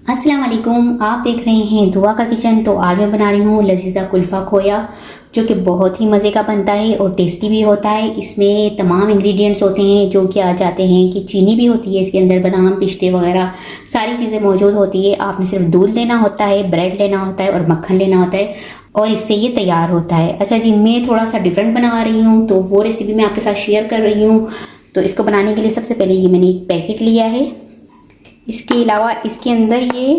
अस्सलाम वालेकुम, आप देख रहे हैं दुआ का किचन। तो आज मैं बना रही हूँ लजीज़ा कुल्फ़ा खोया, जो कि बहुत ही मज़े का बनता है और टेस्टी भी होता है। इसमें तमाम इंग्रेडिएंट्स होते हैं जो कि आ जाते हैं कि चीनी भी होती है इसके अंदर, बादाम पिस्ते वगैरह सारी चीज़ें मौजूद होती है। आपने सिर्फ दूध लेना होता है, ब्रेड लेना होता है और मक्खन लेना होता है और इससे ये तैयार होता है। अच्छा जी, मैं थोड़ा सा डिफरेंट बना रही हूँ तो वो रेसिपी मैं आपके साथ शेयर कर रही हूँ। तो इसको बनाने के लिए सबसे पहले ये मैंने एक पैकेट लिया है। इसके अलावा इसके अंदर ये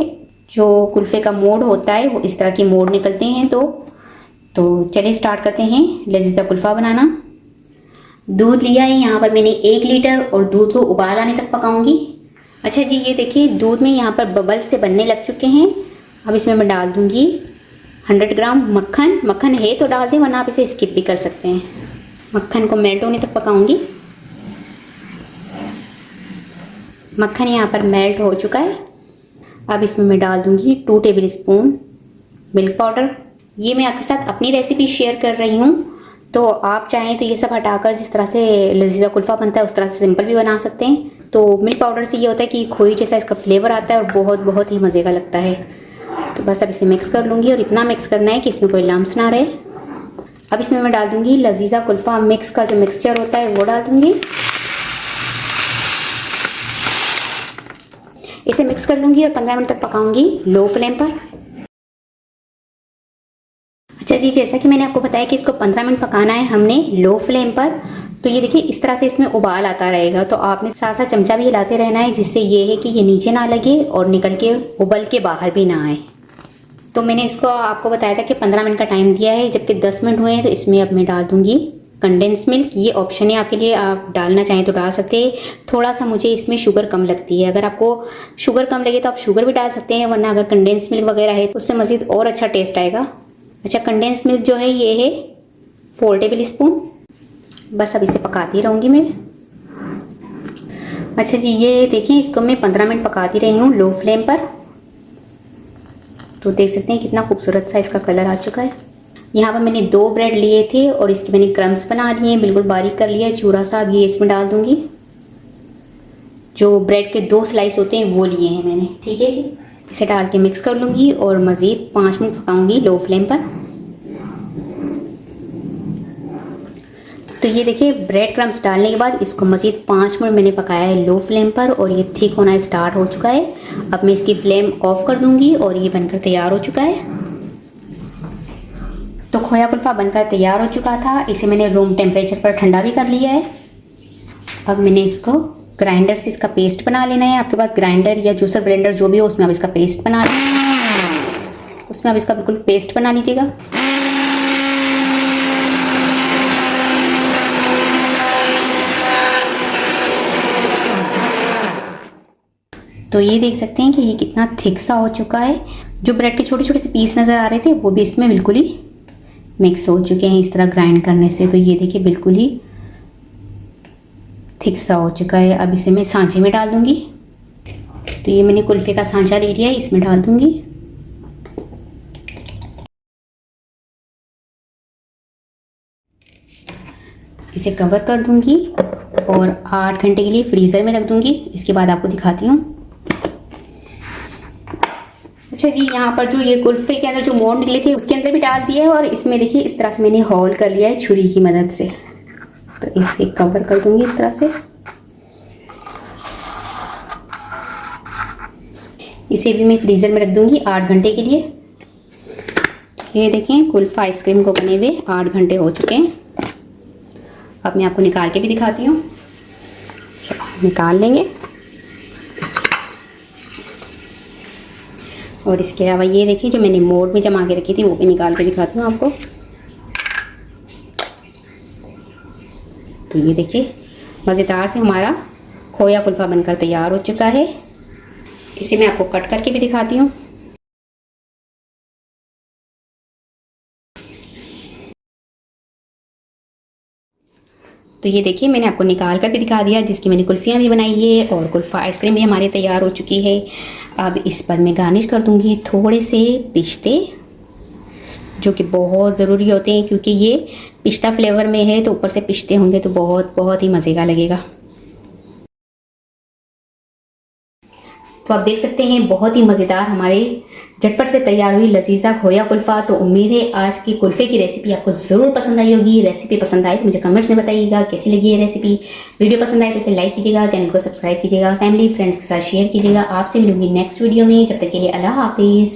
जो कुल्फ़े का मोड़ होता है वो इस तरह के मोड़ निकलते हैं। तो चलिए स्टार्ट करते हैं लजीज़ा कुल्फ़ा बनाना। दूध लिया है यहाँ पर मैंने 1 लीटर और दूध को उबाल आने तक पकाऊंगी। अच्छा जी, ये देखिए दूध में यहाँ पर बबल्स से बनने लग चुके हैं। अब इसमें मैं डाल दूँगी 100 ग्राम मक्खन। मक्खन है तो डाल दें, वरना आप इसे स्किप भी कर सकते हैं। मक्खन को मेल्ट होने तक पकाऊंगी। मक्खन यहाँ पर मेल्ट हो चुका है। अब इसमें मैं डाल दूँगी 2 टेबल स्पून मिल्क पाउडर। ये मैं आपके साथ अपनी रेसिपी शेयर कर रही हूँ, तो आप चाहें तो ये सब हटाकर जिस तरह से लजीज़ा कुल्फ़ा बनता है उस तरह से सिंपल भी बना सकते हैं। तो मिल्क पाउडर से ये होता है कि खोई जैसा इसका फ्लेवर आता है और बहुत बहुत ही मज़े का लगता है। तो बस अब इसे मिक्स कर लूँगी और इतना मिक्स करना है कि इसमें कोई लम्स ना रहे। अब इसमें मैं डाल दूँगी लजीज़ा कुल्फ़ा मिक्स का जो मिक्सचर होता है वो डाल दूँगी। इसे मिक्स कर लूँगी और 15 मिनट तक पकाऊंगी लो फ्लेम पर। अच्छा जी, जैसा कि मैंने आपको बताया कि इसको 15 मिनट पकाना है हमने लो फ्लेम पर। तो ये देखिए इस तरह से इसमें उबाल आता रहेगा, तो आपने साथ साथ चमचा भी हिलाते रहना है, जिससे ये है कि ये नीचे ना लगे और निकल के उबल के बाहर भी ना आए। तो मैंने इसको आपको बताया था कि 15 मिनट का टाइम दिया है, जबकि 10 मिनट हुए हैं। तो इसमें अब मैं डाल दूँगी कंडेंस मिल्क। ये ऑप्शन है आपके लिए, आप डालना चाहें तो डाल सकते हैं। थोड़ा सा मुझे इसमें शुगर कम लगती है, अगर आपको शुगर कम लगे तो आप शुगर भी डाल सकते हैं, वरना अगर कंडेंस मिल्क वगैरह है तो उससे मज़ीद और अच्छा टेस्ट आएगा। अच्छा, कंडेंस मिल्क जो है ये है 4 टेबल स्पून। बस अब इसे पकाती रहूँगी मैं। अच्छा जी, ये देखिए इसको मैं 15 मिनट पकाती रही हूँ लो फ्लेम पर। तो देख सकते हैं कितना खूबसूरत सा इसका कलर आ चुका है। यहाँ पर मैंने 2 ब्रेड लिए थे और इसके मैंने क्रम्स बना लिए हैं, बिल्कुल बारीक कर लिया है चूरा सा। अब ये इसमें डाल दूँगी। जो ब्रेड के 2 स्लाइस होते हैं वो लिए हैं मैंने, ठीक है जी। इसे डाल के मिक्स कर लूँगी और मज़ीद 5 मिनट पकाऊँगी लो फ्लेम पर। तो ये देखिए ब्रेड क्रम्स डालने के बाद इसको मज़ीद 5 मिनट मैंने पकाया है लो फ्लेम पर और ये थिक होना स्टार्ट हो चुका है। अब मैं इसकी फ्लेम ऑफ कर दूँगी और ये बनकर तैयार हो चुका है। तो खोया कुल्फ़ा बनकर तैयार हो चुका था। इसे मैंने रूम टेम्परेचर पर ठंडा भी कर लिया है। अब मैंने इसको ग्राइंडर से इसका पेस्ट बना लेना है। आपके पास ग्राइंडर या जूसर ब्लेंडर जो भी हो उसमें आप इसका पेस्ट बना लें। उसमें आप इसका बिल्कुल पेस्ट बना लीजिएगा। तो ये देख सकते हैं कि ये कितना थिक सा हो चुका है। जो ब्रेड के छोटे छोटे से पीस नज़र आ रहे थे वो भी इसमें बिल्कुल ही मिक्स हो चुके हैं इस तरह ग्राइंड करने से। तो ये देखिए बिल्कुल ही थिक सा हो चुका है। अब इसे मैं सांचे में डाल दूंगी। तो ये मैंने कुल्फ़े का सांचा ले लिया है, इसमें डाल दूंगी। इसे कवर कर दूंगी और 8 घंटे के लिए फ्रीज़र में रख दूंगी। इसके बाद आपको दिखाती हूँ। अच्छा जी, यहाँ पर जो ये कुल्फ़े के अंदर जो मोड़ निकले थे उसके अंदर भी डाल दिया है और इसमें देखिए इस तरह से मैंने होल कर लिया है छुरी की मदद से। तो इसे कवर कर दूंगी इस तरह से। इसे भी मैं फ्रीज़र में रख दूंगी 8 घंटे के लिए। ये देखें कुल्फ़ा आइसक्रीम को बने हुए 8 घंटे हो चुके हैं। अब मैं आपको निकाल के भी दिखाती हूँ। सब निकाल लेंगे और इसके अलावा ये देखिए जो मैंने मोड़ में जमा के रखी थी वो भी निकाल के दिखाती हूँ आपको। तो ये देखिए मज़ेदार से हमारा खोया कुल्फ़ा बनकर तैयार हो चुका है। इसे मैं आपको कट करके भी दिखाती हूँ। तो ये देखिए मैंने आपको निकाल कर भी दिखा दिया, जिसकी मैंने कुल्फ़ियाँ भी बनाई है और कुल्फ़ा आइसक्रीम भी हमारी तैयार हो चुकी है। अब इस पर मैं गार्निश कर दूँगी थोड़े से पिस्ते, जो कि बहुत ज़रूरी होते हैं क्योंकि ये पिस्ता फ्लेवर में है। तो ऊपर से पिस्ते होंगे तो बहुत बहुत ही मज़े का लगेगा। तो आप देख सकते हैं बहुत ही मज़ेदार हमारे झटपट से तैयार हुई लजीजा खोया कुल्फ़ा। तो उम्मीद है आज की कुल्फ़े की रेसिपी आपको ज़रूर पसंद आई होगी। रेसिपी पसंद आए तो मुझे कमेंट्स में बताइएगा कैसी लगी ये रेसिपी। वीडियो पसंद आए तो इसे लाइक कीजिएगा, चैनल को सब्सक्राइब कीजिएगा, फैमिली फ्रेंड्स के साथ शेयर कीजिएगा। आपसे मिलूंगी नेक्स्ट वीडियो में, जब तक के लिए अल्लाह हाफिज़।